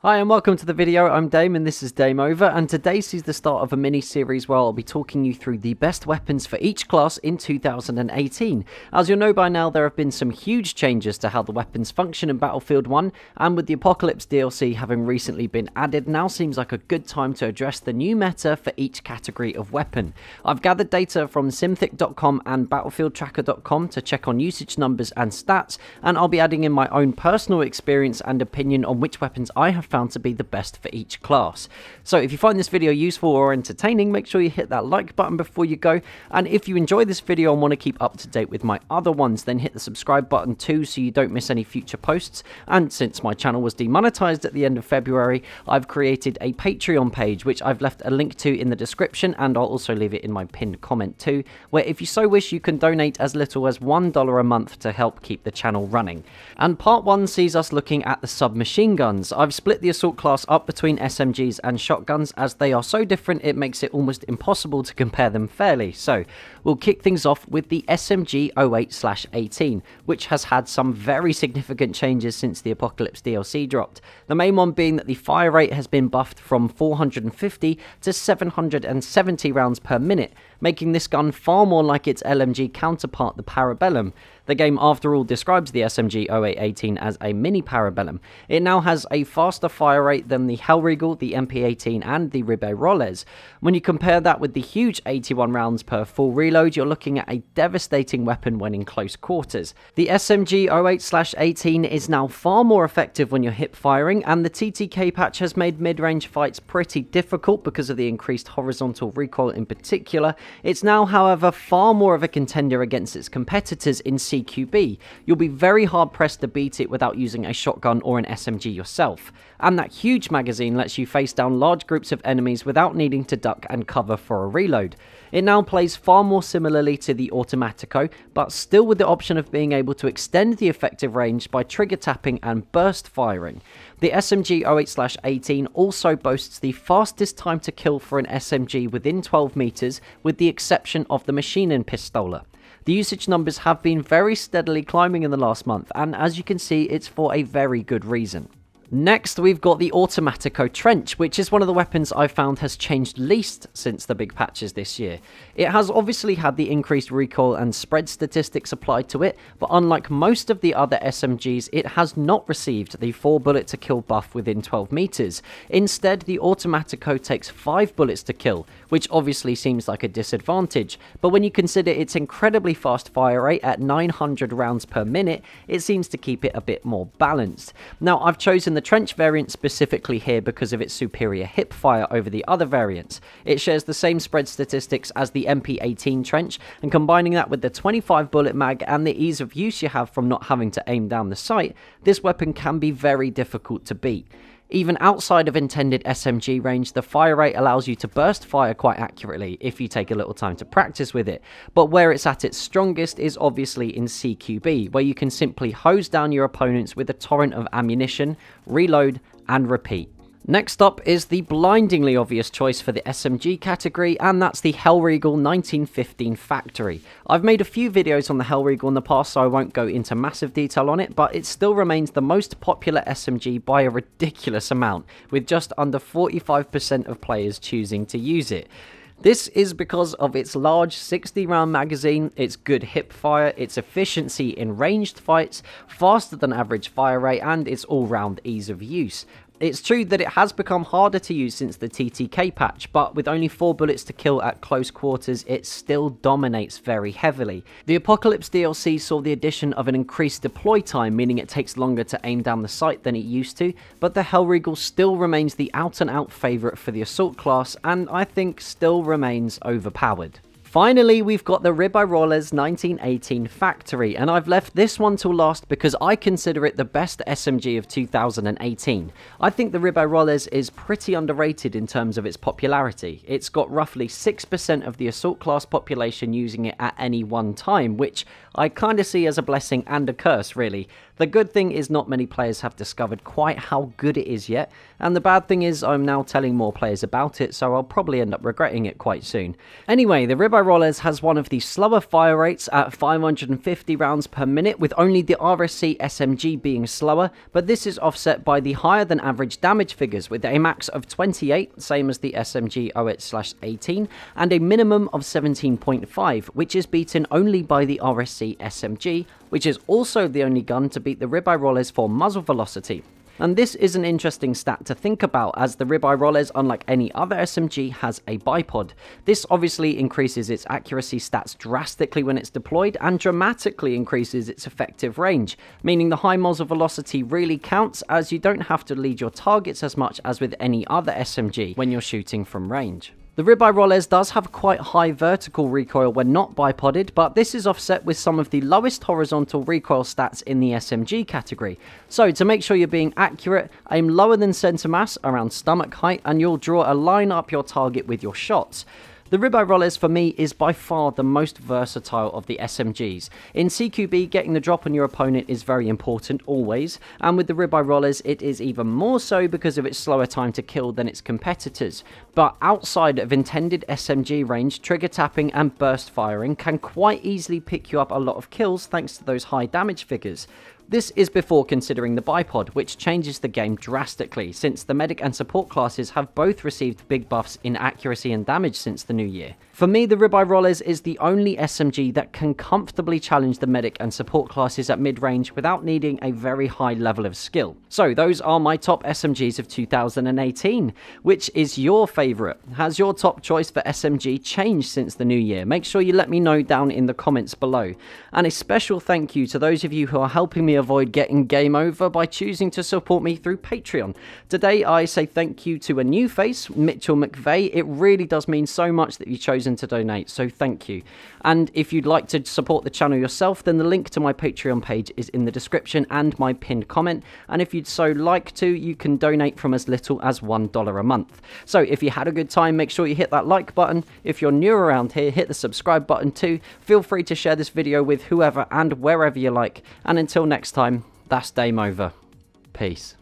Hi and welcome to the video. I'm Dame and this is Dame Over, and today sees the start of a mini-series where I'll be talking you through the best weapons for each class in 2018. As you'll know by now, there have been some huge changes to how the weapons function in Battlefield 1, and with the Apocalypse DLC having recently been added, now seems like a good time to address the new meta for each category of weapon. I've gathered data from Simthic.com and BattlefieldTracker.com to check on usage numbers and stats, and I'll be adding in my own personal experience and opinion on which weapons I have found to be the best for each class. So if you find this video useful or entertaining, make sure you hit that like button before you go, and if you enjoy this video and want to keep up to date with my other ones, then hit the subscribe button too so you don't miss any future posts. And since my channel was demonetized at the end of February, I've created a Patreon page which I've left a link to in the description, and I'll also leave it in my pinned comment too, where if you so wish you can donate as little as $1 a month to help keep the channel running. And part 1 sees us looking at the submachine guns. I've split the assault class up between SMGs and shotguns, as they are so different it makes it almost impossible to compare them fairly. So we'll kick things off with the SMG 08/18, which has had some very significant changes since the Apocalypse DLC dropped. The main one being that the fire rate has been buffed from 450 to 770 rounds per minute, making this gun far more like its LMG counterpart, the Parabellum. The game, after all, describes the SMG 08/18 as a mini Parabellum. It now has a faster fire rate than the Regal, the MP18 and the Regal. When you compare that with the huge 81 rounds per full reload, you're looking at a devastating weapon when in close quarters. The SMG 08/18 is now far more effective when you're hip firing, and the TTK patch has made mid-range fights pretty difficult because of the increased horizontal recoil in particular. It's now, however, far more of a contender against its competitors in CQB. You'll be very hard pressed to beat it without using a shotgun or an SMG yourself. And that huge magazine lets you face down large groups of enemies without needing to duck and cover for a reload. It now plays far more similarly to the Automatico, but still with the option of being able to extend the effective range by trigger tapping and burst firing. The SMG 08/18 also boasts the fastest time to kill for an SMG within 12 meters, with the exception of the Machine Pistola. The usage numbers have been very steadily climbing in the last month, and as you can see, it's for a very good reason. Next, we've got the Automatico Trench, which is one of the weapons I've found has changed least since the big patches this year. It has obviously had the increased recoil and spread statistics applied to it, but unlike most of the other SMGs, it has not received the 4 bullet to kill buff within 12 meters. Instead, the Automatico takes 5 bullets to kill, which obviously seems like a disadvantage, but when you consider its incredibly fast fire rate at 900 rounds per minute, it seems to keep it a bit more balanced. Now, I've chosen the Trench variant specifically here because of its superior hip fire over the other variants. It shares the same spread statistics as the MP18 Trench, and combining that with the 25 bullet mag and the ease of use you have from not having to aim down the sight, this weapon can be very difficult to beat. Even outside of intended SMG range, the fire rate allows you to burst fire quite accurately if you take a little time to practice with it, but where it's at its strongest is obviously in CQB, where you can simply hose down your opponents with a torrent of ammunition, reload and repeat. Next up is the blindingly obvious choice for the SMG category, and that's the Regal 1915 Factory. I've made a few videos on the Regal in the past, so I won't go into massive detail on it, but it still remains the most popular SMG by a ridiculous amount, with just under 45% of players choosing to use it. This is because of its large 60-round magazine, its good hip fire, its efficiency in ranged fights, faster than average fire rate, and its all-round ease of use. It's true that it has become harder to use since the TTK patch, but with only 4 bullets to kill at close quarters, it still dominates very heavily. The Apocalypse DLC saw the addition of an increased deploy time, meaning it takes longer to aim down the sight than it used to, but the Regal still remains the out-and-out favourite for the assault class, and I think still remains overpowered. Finally, we've got the Regal 1918 Factory, and I've left this one till last because I consider it the best SMG of 2018. I think the Regal is pretty underrated in terms of its popularity. It's got roughly 6% of the assault class population using it at any one time, which I kind of see as a blessing and a curse, really. The good thing is not many players have discovered quite how good it is yet, and the bad thing is I'm now telling more players about it, so I'll probably end up regretting it quite soon. Anyway, the Ribeye Rollers has one of the slower fire rates at 550 rounds per minute, with only the RSC SMG being slower, but this is offset by the higher than average damage figures, with a max of 28, same as the SMG 08/18, and a minimum of 17.5, which is beaten only by the RSC SMG, which is also the only gun to beat the Ribeye Rollers for muzzle velocity. And this is an interesting stat to think about, as the Ribeye Rollers, unlike any other SMG, has a bipod. This obviously increases its accuracy stats drastically when it's deployed, and dramatically increases its effective range, meaning the high muzzle velocity really counts, as you don't have to lead your targets as much as with any other SMG when you're shooting from range. The Ribeye Rollers does have quite high vertical recoil when not bipoded, but this is offset with some of the lowest horizontal recoil stats in the SMG category. So to make sure you're being accurate, aim lower than center mass, around stomach height, and you'll draw a line up your target with your shots. The Ribeye Rollers for me is by far the most versatile of the SMGs. In CQB, getting the drop on your opponent is very important always, and with the Ribeye Rollers it is even more so because of its slower time to kill than its competitors. But outside of intended SMG range, trigger tapping and burst firing can quite easily pick you up a lot of kills thanks to those high damage figures. This is before considering the bipod, which changes the game drastically, since the medic and support classes have both received big buffs in accuracy and damage since the new year. For me, the Ribeye Rollers is the only SMG that can comfortably challenge the medic and support classes at mid-range without needing a very high level of skill. So those are my top SMGs of 2018. Which is your favourite? Has your top choice for SMG changed since the new year? Make sure you let me know down in the comments below. And a special thank you to those of you who are helping me avoid getting game over by choosing to support me through Patreon. Today I say thank you to a new face, Mitchell McVeigh. It really does mean so much that you've chosen to donate, so thank you. And if you'd like to support the channel yourself, then the link to my Patreon page is in the description and my pinned comment, and if you'd so like to, you can donate from as little as $1 a month. So if you had a good time, make sure you hit that like button. If you're new around here, hit the subscribe button too. Feel free to share this video with whoever and wherever you like, and until next time, that's Dame over. Peace.